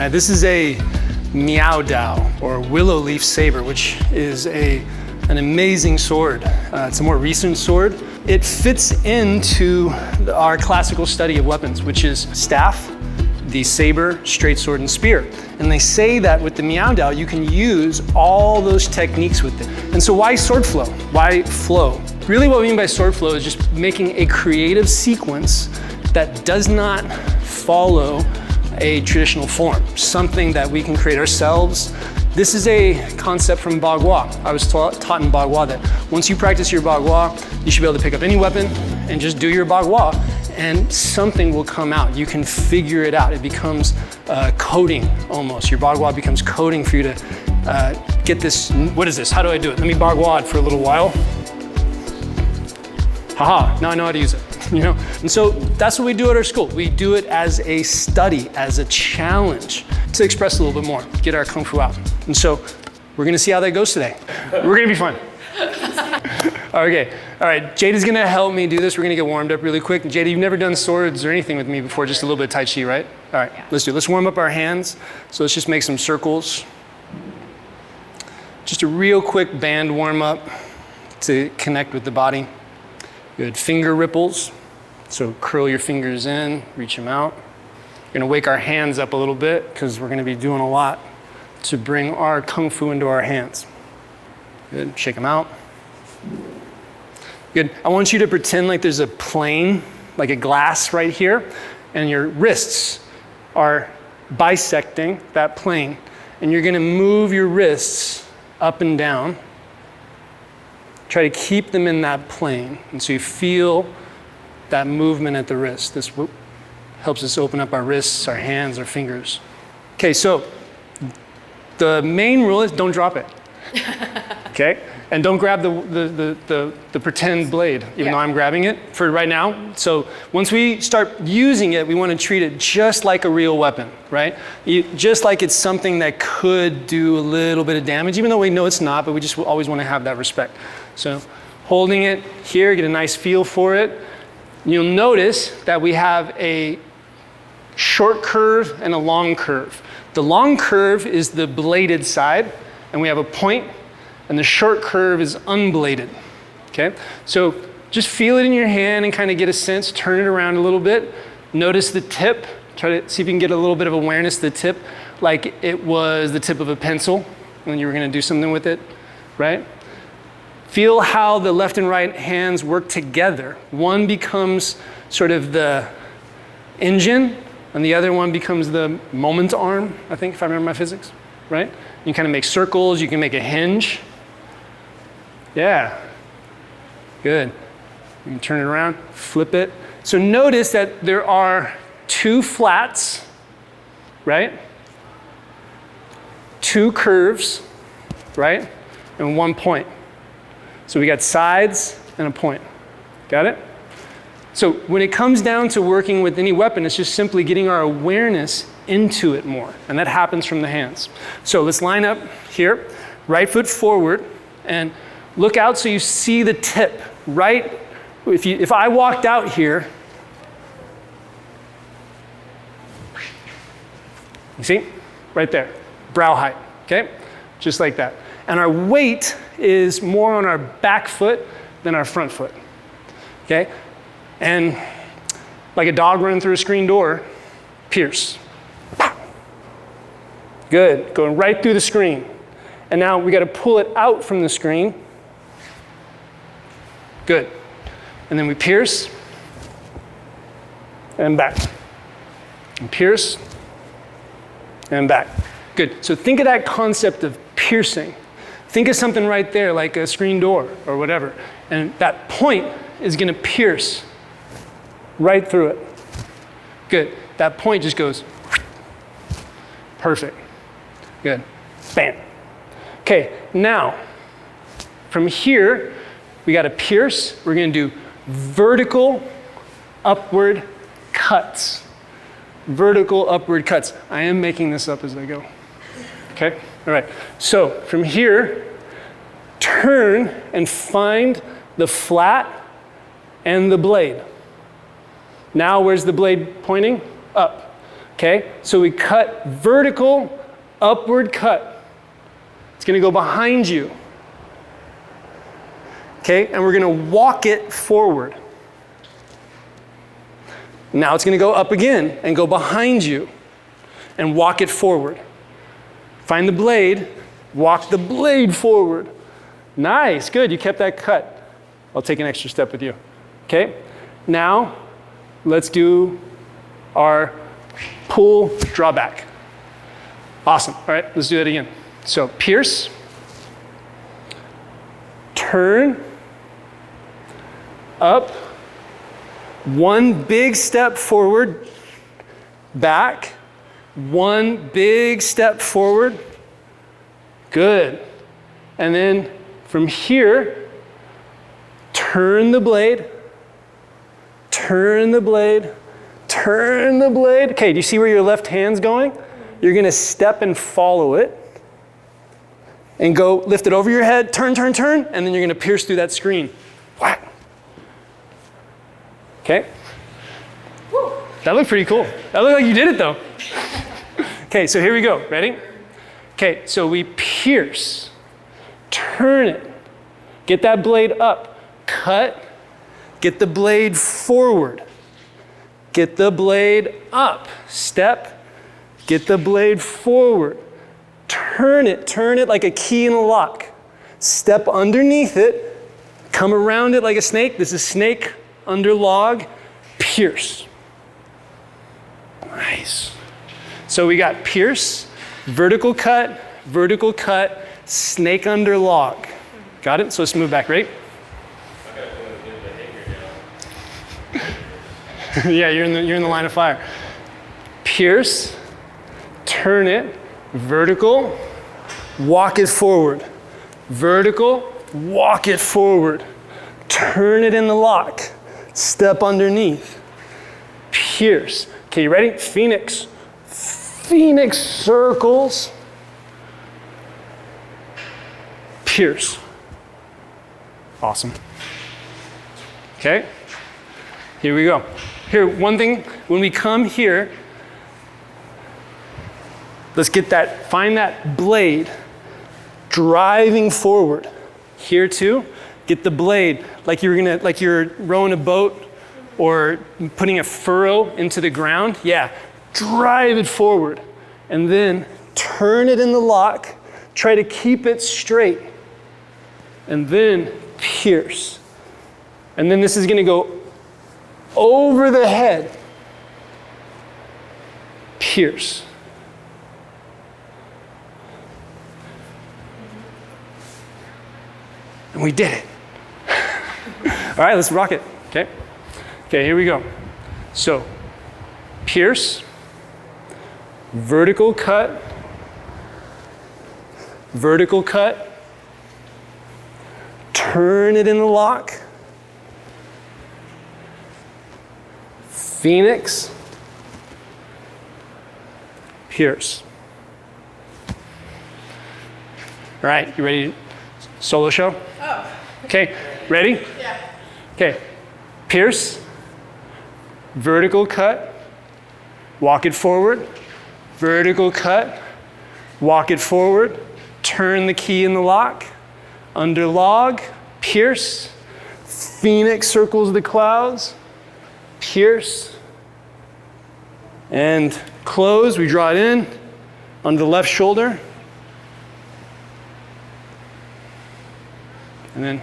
Yeah, this is a Miaodao, or willow leaf saber, which is an amazing sword. It's a more recent sword. It fits into our classical study of weapons, which is staff, the saber, straight sword, and spear. And they say that with the Miaodao, you can use all those techniques with it. And so why sword flow? Why flow? Really what we mean by sword flow is just making a creative sequence that does not follow a traditional form, something that we can create ourselves. This is a concept from Bagua. I was taught in Bagua that once you practice your Bagua, you should be able to pick up any weapon and just do your Bagua, and something will come out. You can figure it out. It becomes coding almost. Your Bagua becomes coding for you to get this. What is this? How do I do it? Let me Bagua it for a little while. Haha, now I know how to use it. You know? And so that's what we do at our school. We do it as a study, as a challenge to express a little bit more, get our Kung Fu out. And so we're gonna see how that goes today. We're gonna be fun. Okay, all right, Jada's gonna help me do this. We're gonna get warmed up really quick. Jada, you've never done swords or anything with me before, just a little bit of Tai Chi, right? All right, let's do it. Let's warm up our hands. So let's just make some circles. Just a real quick band warm up to connect with the body. Good, finger ripples. So curl your fingers in, reach them out. We're gonna wake our hands up a little bit because we're gonna be doing a lot to bring our Kung Fu into our hands. Good, shake them out. Good, I want you to pretend like there's a plane, like a glass right here, and your wrists are bisecting that plane. And you're gonna move your wrists up and down. Try to keep them in that plane. And so you feel that movement at the wrist. This helps us open up our wrists, our hands, our fingers. Okay, so the main rule is don't drop it. Okay? And don't grab the pretend blade, even though I'm grabbing it for right now. So once we start using it, we want to treat it just like a real weapon, right? Just like it's something that could do a little bit of damage, even though we know it's not, but we just always want to have that respect. So holding it here, get a nice feel for it. You'll notice that we have a short curve and a long curve. The long curve is the bladed side, and we have a point, and the short curve is unbladed, okay? So just feel it in your hand and kind of get a sense, turn it around a little bit. Notice the tip, try to see if you can get a little bit of awareness of the tip, like it was the tip of a pencil when you were gonna do something with it, right? Feel how the left and right hands work together. One becomes sort of the engine, and the other one becomes the moment arm, I think, if I remember my physics, right? You kind of make circles, you can make a hinge. Yeah, good. You can turn it around, flip it. So notice that there are two flats, right? Two curves, right? And one point. So we got sides and a point. Got it? So when it comes down to working with any weapon, it's just simply getting our awareness into it more. And that happens from the hands. So let's line up here, right foot forward, and look out so you see the tip, right? If I walked out here, you see? Right there, brow height, okay? Just like that. And our weight is more on our back foot than our front foot, okay? And like a dog running through a screen door, pierce. Good, going right through the screen. And now we gotta pull it out from the screen. Good. And then we pierce, and back. And pierce, and back. Good, so think of that concept of piercing. Think of something right there, like a screen door or whatever. And that point is gonna pierce right through it. Good, that point just goes, perfect. Good, bam. Okay, now, from here, we got to pierce. We're going to do vertical upward cuts. Vertical upward cuts. I am making this up as I go. Okay, all right. So from here, turn and find the flat and the blade. Now where's the blade pointing? Up. Okay, so we cut vertical, upward cut. It's gonna go behind you. Okay, and we're gonna walk it forward. Now it's gonna go up again and go behind you and walk it forward. Find the blade, walk the blade forward. Nice, good, you kept that cut. I'll take an extra step with you. Okay, now let's do our pull, draw back. Awesome, all right, let's do that again. So pierce, turn, up, one big step forward, back, one big step forward, good. And then from here, turn the blade, turn the blade, turn the blade. Okay, do you see where your left hand's going? You're gonna step and follow it and go lift it over your head, turn, turn, turn, and then you're gonna pierce through that screen. Whack. Okay. That looked pretty cool. That looked like you did it though. Okay, so here we go, ready? Okay, so we pierce, turn it, get that blade up, cut, get the blade forward, get the blade up, step, get the blade forward, turn it like a key in a lock, step underneath it, come around it like a snake. This is snake under log, pierce. Nice. So we got pierce, vertical cut, snake under log. Got it? So let's move back, right? Yeah, you're in the line of fire. Pierce, turn it, vertical, walk it forward. Vertical, walk it forward. Turn it in the lock, step underneath. Pierce. Okay, you ready? Phoenix. Phoenix circles. Pierce. Awesome. Okay, here we go. Here, one thing, when we come here, let's get that, find that blade driving forward. Here too, get the blade like you're rowing a boat or putting a furrow into the ground. Yeah, drive it forward and then turn it in the lock. Try to keep it straight and then pierce. And then this is gonna go over the head, pierce. And we did it. All right, let's rock it, okay? Okay, here we go. So, pierce, vertical cut, turn it in the lock, Phoenix, pierce. All right, you ready? Solo show? Oh. Okay, ready? Yeah. Okay, pierce, vertical cut, walk it forward, vertical cut, walk it forward, turn the key in the lock, under log, pierce, Phoenix circles the clouds, pierce, and close, we draw it in, under the left shoulder, and then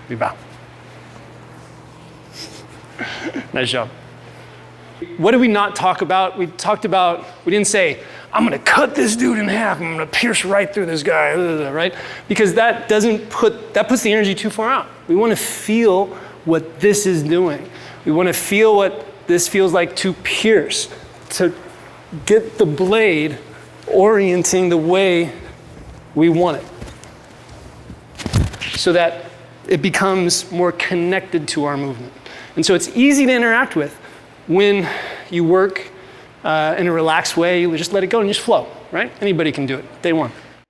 we bow. Nice job. What did we not talk about? We didn't say, I'm gonna cut this dude in half, I'm gonna pierce right through this guy, right? Because that puts the energy too far out. We wanna feel what this is doing. We wanna feel what this feels like to pierce, to get the blade orienting the way we want it, so that it becomes more connected to our movement. And so it's easy to interact with when you work in a relaxed way. You just let it go and just flow, right? Anybody can do it, day one.